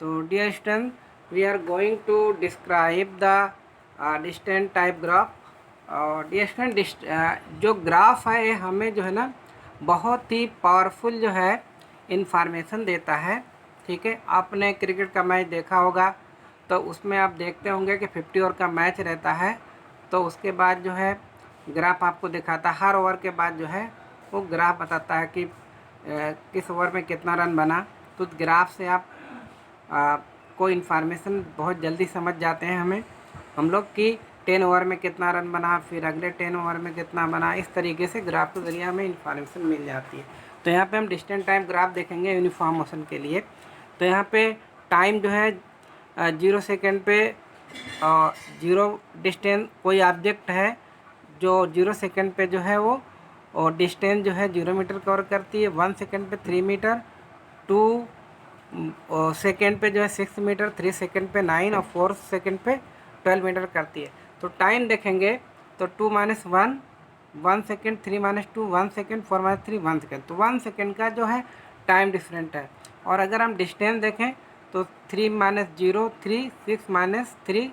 तो dear student, we are going to describe the distance type graph. और dear student, जो graph है ये हमें जो है ना बहुत ही पावरफुल जो है इंफॉर्मेशन देता है। ठीक है, आपने क्रिकेट का मैच देखा होगा तो उसमें आप देखते होंगे कि 50 ओवर का मैच रहता है, तो उसके बाद जो है ग्राफ आपको दिखाता है। हर ओवर के बाद जो है वो ग्राफ बताता है कि किस ओवर में कितना रन बना। तो ग्राफ से आप कोई इन्फॉर्मेशन बहुत जल्दी समझ जाते हैं हम लोग कि 10 ओवर में कितना रन बना, फिर अगले 10 ओवर में कितना बना। इस तरीके से ग्राफ के ज़रिए हमें इन्फॉर्मेशन मिल जाती है। तो यहाँ पे हम डिस्टेंस टाइम ग्राफ देखेंगे यूनिफॉर्म मोशन के लिए। तो यहाँ पे टाइम जो है 0 सेकेंड पे 0 डिस्टेंस कोई ऑब्जेक्ट है जो 0 सेकेंड पे जो है वो और डिस्टेंस जो है 0 मीटर कवर करती है। 1 सेकेंड पे 3 मीटर, 2 सेकेंड पे जो है 6 मीटर, 3 सेकेंड पे 9 और 4 सेकेंड पे 12 मीटर करती है। तो टाइम देखेंगे तो 2 minus 1 1 second, 3 minus 2 1 second, 4 minus 3 1 second. तो 1 सेकेंड का जो है टाइम डिफरेंट है। और अगर हम डिस्टेंस देखें तो 3 माइनस 0 3, 6 माइनस 3,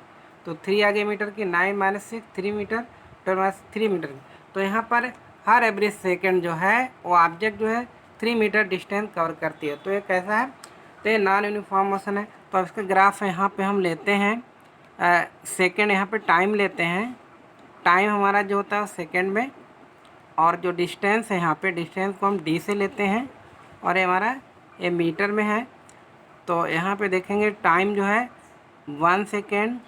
तो 3 आगे मीटर की, 9 माइनस 6 3 मीटर, 12 माइनस 3 मीटर की। तो यहाँ पर हर एवरेज सेकेंड जो है वो ऑब्जेक्ट जो है 3 मीटर डिस्टेंस कवर करती है। तो ये कैसा है, तो ये नॉन यूनिफॉर्म मोशन है। तो अब इसका ग्राफ यहाँ पे हम लेते हैं सेकेंड, यहाँ पे टाइम लेते हैं। टाइम हमारा जो होता है सेकेंड में, और जो डिस्टेंस है यहाँ पे डिस्टेंस को हम डी से लेते हैं और ये हमारा ये मीटर में है। तो यहाँ पे देखेंगे टाइम जो है 1 सेकेंड,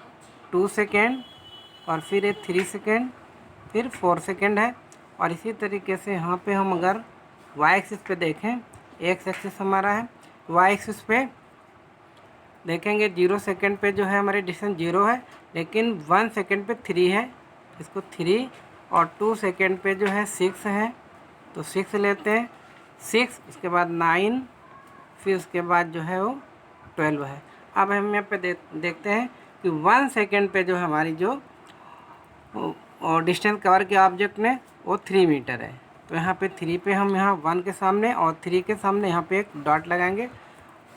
2 सेकेंड और फिर ये 3 सेकेंड, फिर 4 सेकेंड है। और इसी तरीके से यहाँ पे हम अगर वाई एक्सिस पे देखें, एक्स एक्सिस हमारा है, वाई एक्सिस पे देखेंगे 0 सेकेंड पे जो है हमारे डिस्टेंस 0 है, लेकिन 1 सेकेंड पे 3 है, इसको 3, और 2 सेकेंड पे जो है 6 है, तो 6 लेते हैं, 6 उसके बाद 9, फिर उसके बाद जो है वो 12 है। अब हम यहाँ पे देखते हैं कि 1 सेकेंड पे जो हमारी जो और डिस्टेंस कवर किया ऑब्जेक्ट ने वो 3 मीटर है। तो यहाँ पे 3 पे हम यहाँ 1 के सामने और 3 के सामने यहाँ पे एक डॉट लगाएंगे।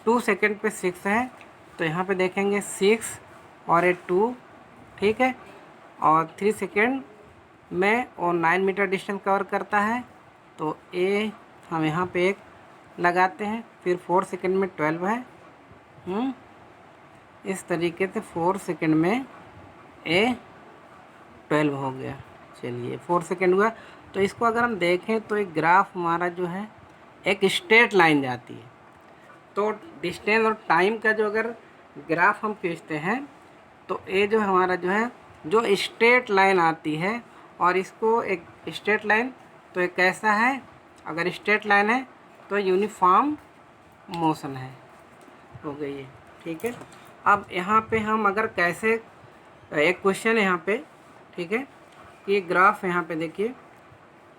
2 सेकेंड पे 6 है, तो यहाँ पे देखेंगे 6 और 2, ठीक है। और 3 सेकेंड में और 9 मीटर डिस्टेंस कवर करता है, तो ए हम यहाँ पे एक लगाते हैं। फिर 4 सेकेंड में 12 है। इस तरीके से 4 सेकेंड में ए 12 हो गया। चलिए 4 सेकेंड हुआ। तो इसको अगर हम देखें तो एक ग्राफ हमारा जो है एक स्ट्रेट लाइन जाती है। तो डिस्टेंस और टाइम का जो अगर ग्राफ हम खींचते हैं तो ये जो हमारा जो है जो स्ट्रेट लाइन आती है, और इसको एक स्ट्रेट लाइन, तो एक कैसा है, अगर स्ट्रेट लाइन है तो यूनिफॉर्म मोशन है, हो गई है, ठीक है। अब यहाँ पे हम अगर कैसे, एक क्वेश्चन है यहाँ पे, ठीक है, ये ग्राफ यहाँ पे देखिए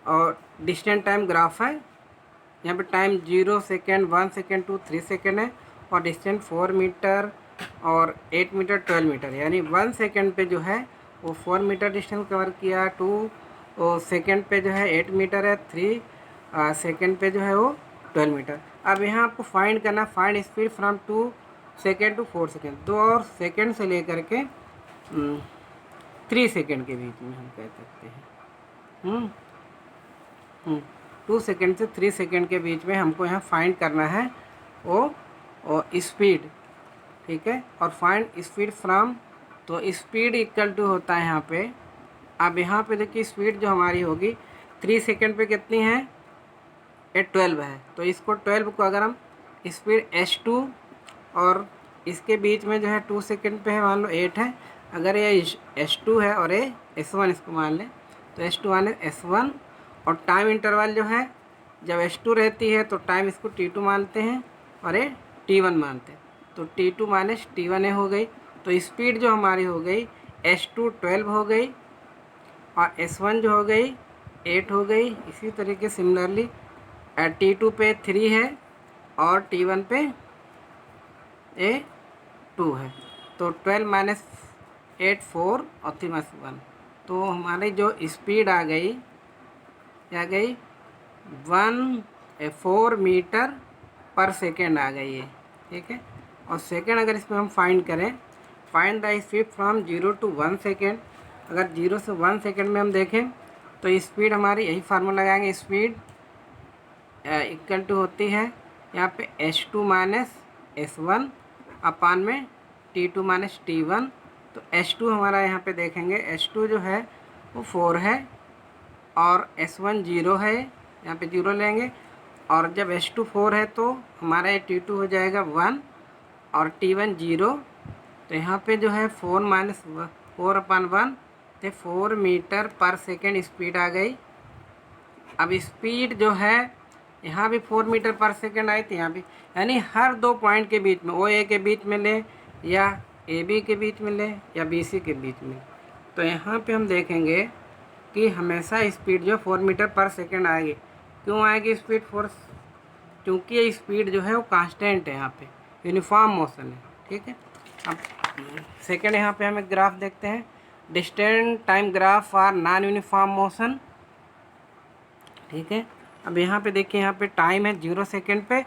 और डिस्टेंस टाइम ग्राफ है। यहाँ पे टाइम 0 सेकेंड, 1 सेकेंड, 2 3 सेकेंड है, और डिस्टेंस 4 मीटर और 8 मीटर 12 मीटर, यानी 1 सेकेंड पे जो है वो 4 मीटर डिस्टेंस कवर किया, 2 सेकेंड पे जो है 8 मीटर है, 3 सेकेंड पे जो है वो 12 मीटर। अब यहाँ आपको फाइंड करना, find speed from 2 second to 4 second, 2 और सेकेंड से लेकर के 3 सेकेंड के बीच में हम कह सकते हैं। 2 सेकेंड से 3 सेकेंड के बीच में हमको यहाँ फाइंड करना है वो स्पीड, ठीक है। और फाइंड स्पीड फ्रॉम, तो स्पीड इक्वल टू होता है यहाँ पे, अब यहाँ पे देखिए स्पीड जो हमारी होगी 3 सेकेंड पे कितनी है, ये 12 है। तो इसको 12 को अगर हम स्पीड s2 और इसके बीच में जो है 2 सेकेंड पे है, मान लो 8 है, अगर ये s2 है और ये s1 इसको मान लें, तो s2 माने s1, और टाइम इंटरवल जो है जब s2 रहती है तो टाइम इसको t2 मानते हैं और ये t1 मानते हैं, तो t2 माइनस t1 हो गई। तो स्पीड जो हमारी हो गई s2 12 हो गई, और s1 जो हो गई 8 हो गई। इसी तरीके सिमिलरली t2 पे 3 है और t1 पे 2 है, तो 12 माइनस 8 4 और 3 माइनस 1, तो हमारी जो स्पीड आ गई, क्या गई, 4 मीटर पर सेकेंड आ गई है, ठीक है। और सेकेंड अगर इसमें हम फाइंड करें, find the speed from 0 to 1 second. अगर 0 से 1 सेकेंड में हम देखें तो स्पीड हमारी, यही फार्मूला लगाएंगे, स्पीड इक्वल टू होती है यहाँ पे h2 माइनस s1 अपान में t2 माइनस t1। तो h2 हमारा यहाँ पे देखेंगे, h2 जो है वो 4 है और s1 0 है, यहाँ पे 0 लेंगे। और जब h2 4 है तो हमारा t2 हो जाएगा 1 और t1 0। तो यहाँ पे जो है 4 माइनस 4 अपान 1 तो 4 मीटर पर सेकेंड स्पीड आ गई। अब स्पीड जो है यहाँ भी 4 मीटर पर सेकेंड आई थी, यहाँ भी, यानी हर दो पॉइंट के बीच में, ओ ए के बीच में ले या ए बी के बीच में ले या बी सी के बीच में। तो यहाँ पे हम देखेंगे कि हमेशा स्पीड जो 4 मीटर पर सेकेंड आएगी। क्यों आएगी स्पीड 4? क्योंकि ये स्पीड जो है वो कांस्टेंट है, यहाँ पे यूनिफॉर्म मोशन है। ठीक है, अब सेकेंड यहाँ पे हम एक ग्राफ देखते हैं, distance time graph for non uniform motion. ठीक है, अब यहाँ पे देखिए, यहाँ पे टाइम है 0 सेकेंड पे,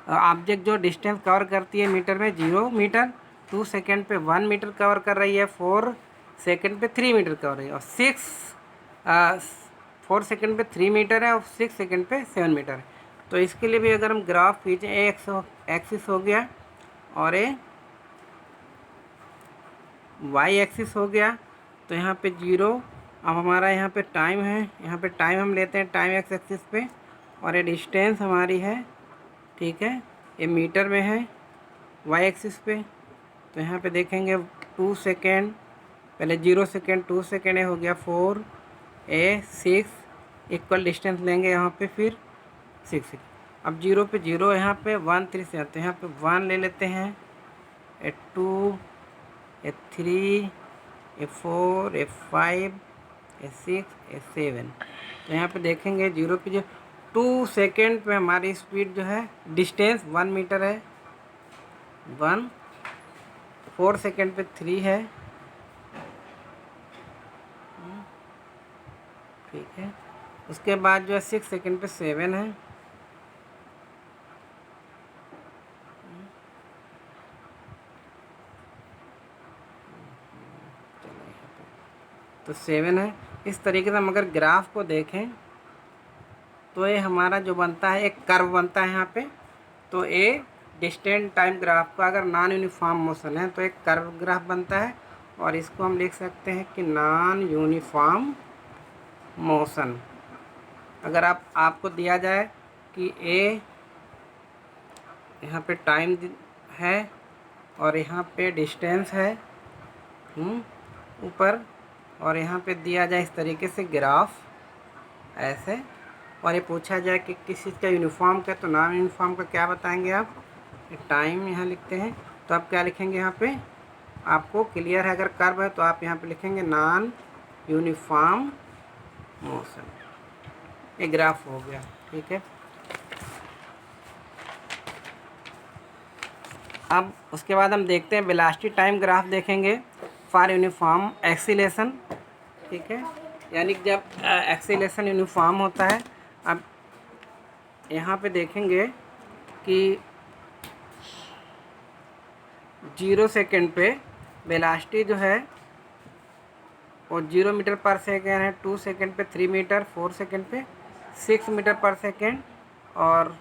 ऑब्जेक्ट जो डिस्टेंस कवर करती है मीटर में 0 मीटर, 2 सेकेंड पे 1 मीटर कवर कर रही है, 4 सेकेंड पे 3 मीटर कवर रही है, और 4 सेकेंड पे 3 मीटर है और 6 सेकेंड पे 7 मीटर है। तो इसके लिए भी अगर हम ग्राफ खींचें, ए एक्सिस हो गया और ए वाई एक्सिस हो गया, तो यहाँ पे 0। अब हमारा यहाँ पे टाइम है, यहाँ पे टाइम हम लेते हैं टाइम एक्स एक्सिस पे, और ये डिस्टेंस हमारी है, ठीक है, ये मीटर में है वाई एक्सिस पे। तो यहाँ पे देखेंगे 2 सेकेंड, पहले 0 सेकेंड, 2 सेकेंड हो गया 4 ए 6 इक्वल डिस्टेंस लेंगे यहाँ पे, फिर 6 सेकेंड। अब 0 पे 0, यहाँ पे 1 3 से आते हैं, यहाँ पे 1 ले लेते हैं, ए 2 ए 3 ए 4 ए 5 ए 6 ए 7। तो यहाँ पे देखेंगे 0 पे जो 2 सेकेंड पे हमारी स्पीड जो है, डिस्टेंस 1 मीटर है 1, 4 सेकेंड पे 3 है, ठीक है। उसके बाद जो है 6 सेकेंड पे 7 है, तो 7 है। इस तरीके से हम अगर ग्राफ को देखें तो ये हमारा जो बनता है एक कर्व बनता है यहाँ पे। तो ये डिस्टेंस टाइम ग्राफ का अगर नॉन यूनिफॉर्म मोशन है तो एक कर्व ग्राफ बनता है, और इसको हम लिख सकते हैं कि नॉन यूनिफॉर्म मोशन। अगर आपको दिया जाए कि ए यहाँ पे टाइम है और यहाँ पे डिस्टेंस है ऊपर, और यहाँ पे दिया जाए इस तरीके से ग्राफ ऐसे, और ये पूछा जाए कि किस चीज़ का यूनिफॉर्म का, तो नॉन यूनिफॉर्म का क्या बताएंगे आप? टाइम यहाँ लिखते हैं, तो आप क्या लिखेंगे यहाँ पे? आपको क्लियर है, अगर कर्व है तो आप यहाँ पे लिखेंगे नॉन यूनिफॉर्म मोशन। ये ग्राफ हो गया, ठीक है। अब उसके बाद हम देखते हैं वेलोसिटी टाइम ग्राफ देखेंगे फॉर यूनिफॉर्म एक्सीलेशन, ठीक है, यानी जब एक्सीलेशन यूनिफॉर्म होता है। अब यहाँ पे देखेंगे कि 0 सेकेंड पे वेलोसिटी जो है वो 0 मीटर पर सेकेंड है, 2 सेकेंड पे 3 मीटर, 4 सेकेंड पे 6 मीटर पर सेकेंड, और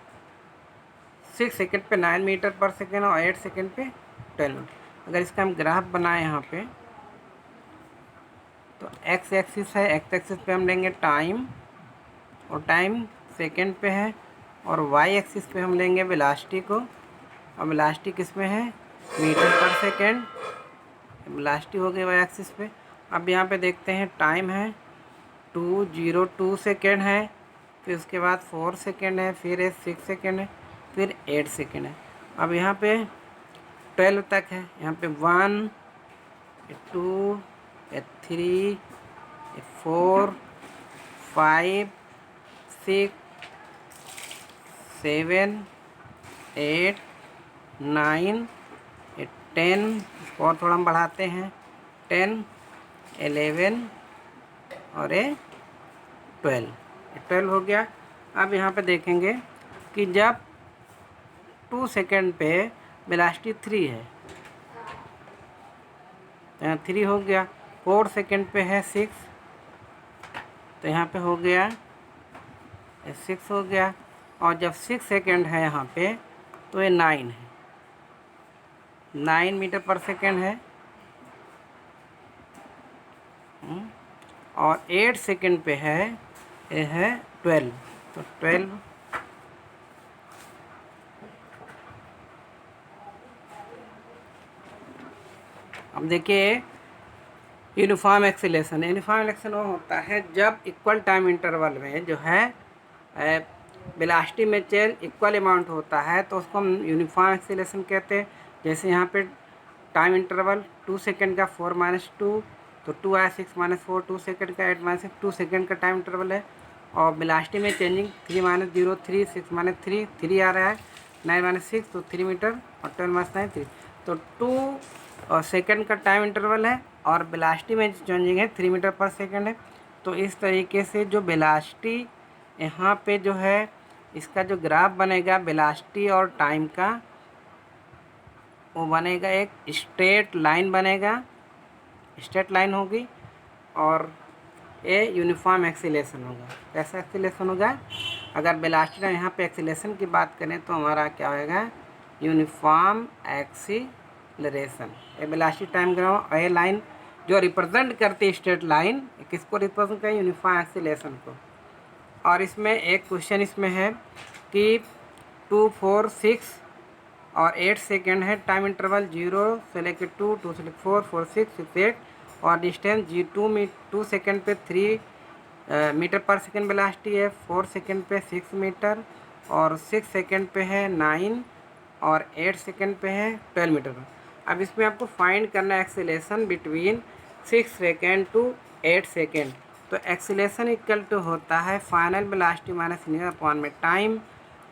6 सेकेंड पे 9 मीटर पर सेकेंड, और 8 सेकेंड पे 12 मीटर। अगर इसका हम ग्राफ बनाए यहाँ पे, तो एक्स एक्सिस है, एक्स एक्सिस पे हम लेंगे टाइम, और टाइम सेकेंड पे है, और वाई एक्सिस पे हम लेंगे वेलोसिटी को, और वेलोसिटी किस में है? मीटर पर सेकेंड। वेलोसिटी हो गई वाई एक्सिस पे। अब यहाँ पे देखते हैं टाइम है 2 सेकेंड है, फिर उसके बाद 4 सेकेंड है, फिर 6 सेकेंड है, फिर 8 सेकेंड है। अब यहाँ पे 12 तक है, यहाँ पे 1 2 3 4 5 6 7 8 9 10, और थोड़ा हम बढ़ाते हैं 10 11 और 12 हो गया। अब यहाँ पे देखेंगे कि जब 2 सेकेंड पे वेलोसिटी 3 है, तो यहाँ 3 हो गया। 4 सेकेंड पे है 6, तो यहाँ पे हो गया 6 हो गया। और जब 6 सेकेंड है यहाँ पे तो ये 9 है, 9 मीटर पर सेकेंड है। और 8 सेकेंड पे है, ये है 12, तो 12। अब देखिए यूनिफॉर्म एक्सीलरेशन। यूनिफॉर्म एक्सीलरेशन वो होता है जब इक्वल टाइम इंटरवल में जो है वेलोसिटी में चेंज इक्वल अमाउंट होता है, तो उसको हम यूनिफॉर्म एक्सीलरेशन कहते हैं। जैसे यहाँ पे टाइम इंटरवल 2 सेकेंड का 4 - 2, तो 2 आया, 6 - 4, 2 सेकेंड का 8 - 6, 2 सेकेंड का टाइम इंटरवल है। और वेलोसिटी में चेंजिंग 3 - 0, 3, 6 - 3, 3 आ रहा है, 9 - 6 तो 3 मीटर, और 12 - 9 3, तो 2 सेकेंड का टाइम इंटरवल है और वेलोसिटी में चेंजिंग है 3 मीटर पर सेकेंड है। तो इस तरीके से जो वेलोसिटी यहाँ पे जो है इसका जो ग्राफ बनेगा वेलोसिटी और टाइम का, वो बनेगा एक स्ट्रेट लाइन बनेगा, स्ट्रेट लाइन होगी। और ये यूनिफॉर्म एक्सीलरेशन होगा। कैसा एक्सीलरेशन होगा? अगर वेलोसिटी यहाँ पे एक्सीलरेशन की बात करें तो हमारा क्या होगा? Uniform acceleration. ये वेलोसिटी टाइम ग्राफ, ये लाइन जो रिप्रेजेंट करती है स्ट्रेट लाइन, किसको रिप्रेजेंट करें? यूनिफॉर्म एक्सीलरेशन को। और इसमें एक क्वेश्चन इसमें है कि 2, 4, 6 और 8 सेकेंड है टाइम इंटरवल, 0 से लेकर 2, 2 से लेकर 4, 4, 6, 6, 8, और डिस्टेंस G2 में 2 सेकेंड पे 3 मीटर पर सेकेंड वेलोसिटी है, 4 सेकेंड पे 6 मीटर, और 6 सेकेंड पे है 9, और 8 सेकेंड पे है 12 मीटर। अब इसमें आपको फाइंड करना है acceleration between 6 second to 8 second. तो एक्सीलरेशन इक्वल टू होता है final velocity minus initial upon में टाइम।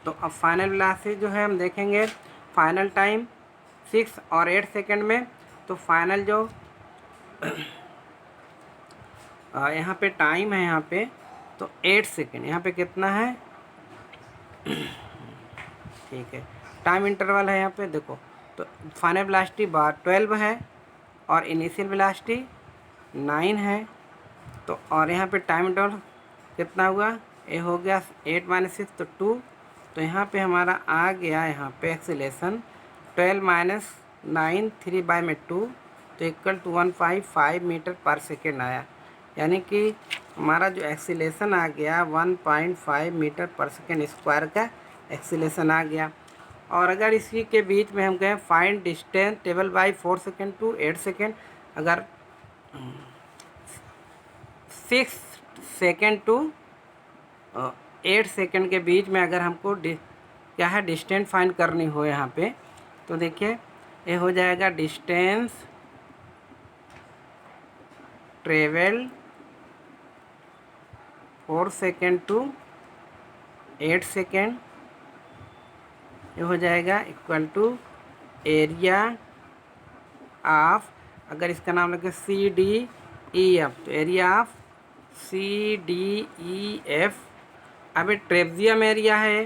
तो अब फाइनल वेलोसिटी जो है हम देखेंगे, फाइनल टाइम 6 और 8 सेकेंड में, तो फाइनल जो यहाँ पे टाइम है यहाँ पे तो 8 सेकेंड, यहाँ पे कितना है? ठीक है, टाइम इंटरवल है यहाँ पे देखो, तो फाइनल वेलोसिटी 12 है और इनिशियल वेलोसिटी 9 है। तो और यहाँ पे टाइम इंटरवल कितना हुआ? ये हो गया 8 - 6 तो 2, तो यहाँ पे हमारा आ गया यहाँ पे एक्सीलरेशन 12 - 9, 3/2, तो इक्वल टू 155 मीटर पर सेकेंड आया। यानी कि हमारा जो एक्सीलरेशन आ गया 1.5 मीटर पर सेकेंड स्क्वायर का एक्सीलरेशन आ गया। और अगर इसी के बीच में हम कहें find distance table by 4 second to 8 second, अगर 6 सेकेंड टू 8 सेकेंड के बीच में अगर हमको क्या है डिस्टेंस फाइंड करनी हो यहाँ पे, तो देखिए ये हो जाएगा distance travel 4 second to 8 second, ये हो जाएगा इक्वल टू एरिया ऑफ, अगर इसका नाम लगे CDEF, तो एरिया ऑफ CDEF। अब ये ट्रेपेजियम एरिया है,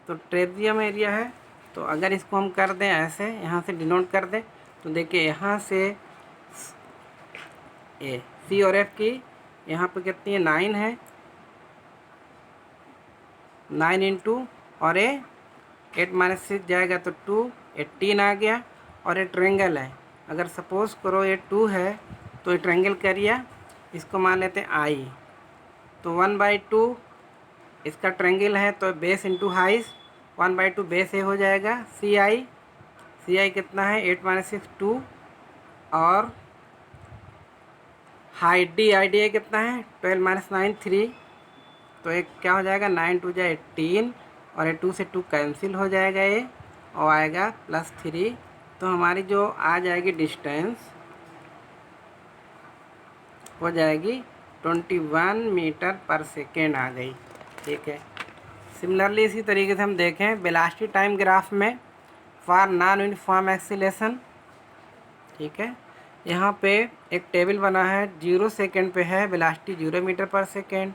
तो ट्रेपेजियम एरिया है, तो अगर इसको हम कर दें ऐसे, यहाँ से डिनोट कर दें, तो देखिए यहाँ से ए C और F की यहाँ पे कितनी है? 9 है, 9 इंटू, और ये 8 - 6 जाएगा तो 2, 18 आ गया। और ये ट्रायंगल है, अगर सपोज करो ये 2 है तो ये ट्रायंगल करिए, इसको मान लेते हैं I, तो 1/2 इसका ट्रायंगल है, तो बेस इंटू हाइट, 1/2 बेस ये हो जाएगा CI कितना है? 8 - 6 2, और हाइट DI कितना है? 12 - 9 3, तो एक क्या हो जाएगा? 9 2 जा 18, और ये 2 से 2 कैंसिल हो जाएगा ये, और आएगा +3, तो हमारी जो आ जाएगी डिस्टेंस हो जाएगी 21 मीटर पर सेकेंड आ गई। ठीक है, सिमिलरली इसी तरीके से हम देखें वेलोसिटी टाइम ग्राफ में फॉर नॉन यूनिफॉर्म एक्सीलरेशन। ठीक है, यहाँ पे एक टेबल बना है, 0 सेकेंड पे है वेलोसिटी 0 मीटर पर सेकेंड,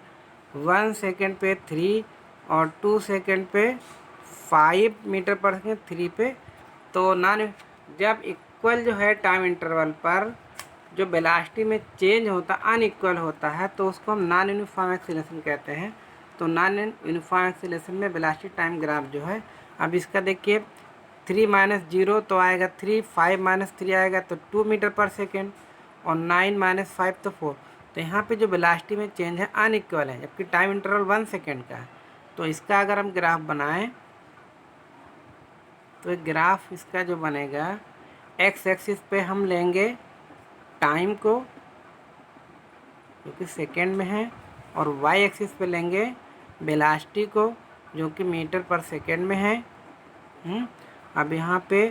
1 सेकेंड पे 3, और 2 सेकेंड पे 5 मीटर पर सेकेंड, 3 पे तो जब इक्वल जो है टाइम इंटरवल पर जो वेलोसिटी में चेंज होता अनइक्वल होता है तो उसको हम नॉन यूनिफॉर्म एक्सीलरेशन कहते हैं। तो नॉन यूनिफॉर्म एक्सीलरेशन में वेलोसिटी टाइम ग्राफ जो है, अब इसका देखिए 3 - 0 तो आएगा 3, 5 - 3 आएगा तो 2 मीटर पर सेकेंड, और 9 - 5 तो 4। तो यहाँ पे जो वेलोसिटी में चेंज है अनइक्वल है, जबकि टाइम इंटरवल 1 सेकेंड का है। तो इसका अगर हम ग्राफ बनाएं तो एक ग्राफ इसका जो बनेगा, एक्स एक्सिस पे हम लेंगे टाइम को जो कि सेकेंड में है, और वाई एक्सिस पे लेंगे वेलोसिटी को जो कि मीटर पर सेकेंड में है। अब यहाँ पे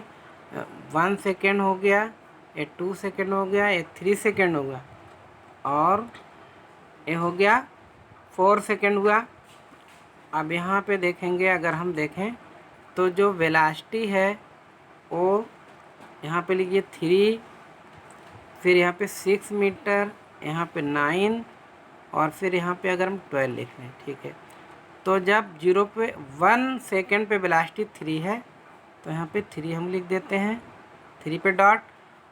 1 सेकेंड हो गया, ये 2 सेकेंड हो गया, ये 3 सेकेंड हो गया, और ये हो गया 4 सेकेंड हुआ। अब यहाँ पे देखेंगे, अगर हम देखें तो जो वेलोसिटी है वो यहाँ पे लिखिए 3, फिर यहाँ पे 6 मीटर, यहाँ पे 9, और फिर यहाँ पे अगर हम 12 लिख लें, ठीक है। तो जब 0 पे 1 सेकेंड पे वेलोसिटी 3 है तो यहाँ पे 3 हम लिख देते हैं, 3 पे डॉट,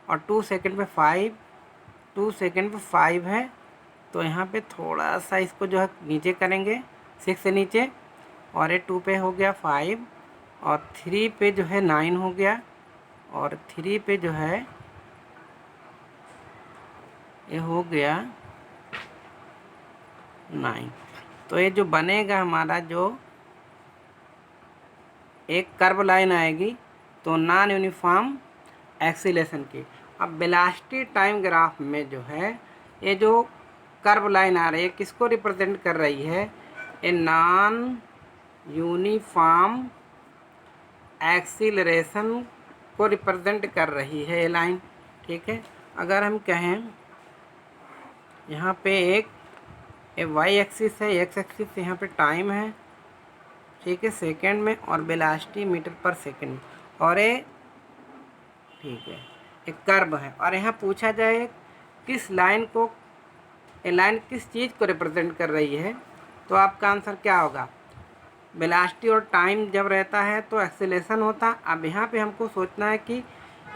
और 2 सेकेंड पे 5, 2 सेकेंड पे 5 है तो यहाँ पे थोड़ा सा इसको जो है नीचे करेंगे 6 से नीचे, और ये 2 पे हो गया 5, और 3 पे जो है 9 हो गया, और 3 पे जो है ये हो गया 9। तो ये जो बनेगा हमारा, जो एक कर्व लाइन आएगी तो नॉन यूनिफॉर्म एक्सीलरेशन की। अब वेलोसिटी टाइम ग्राफ में जो है ये जो कर्व लाइन आ रही है किसको रिप्रेजेंट कर रही है, ये नॉन यूनिफॉर्म एक्सीलरेशन को रिप्रेजेंट कर रही है ये लाइन, ठीक है। अगर हम कहें यहाँ पे एक वाई एक्सिस है, एक्स एक्सिस यहाँ पे टाइम है, ठीक है, सेकेंड में, और वेलोसिटी मीटर पर सेकेंड, और ये ठीक है एक कर्व है, और यहाँ पूछा जाए किस लाइन को, ये लाइन किस चीज़ को रिप्रेजेंट कर रही है, तो आपका आंसर क्या होगा, वेलोसिटी और टाइम जब रहता है तो एक्सीलरेशन होता। अब यहाँ पे हमको सोचना है कि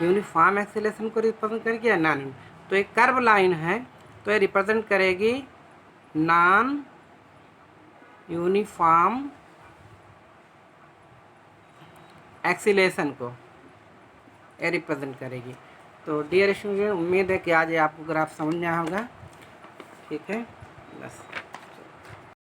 यूनिफॉर्म एक्सीलरेशन को रिप्रेजेंट करेगी या नॉन। तो एक कर्व लाइन है तो ये रिप्रेजेंट करेगी नॉन यूनिफॉर्म एक्सीलरेशन को, ये रिप्रेजेंट करेगी। तो डियर स्टूडेंट, उम्मीद है कि आज आपको ग्राफ समझ में आया होगा, ठीक है, बस।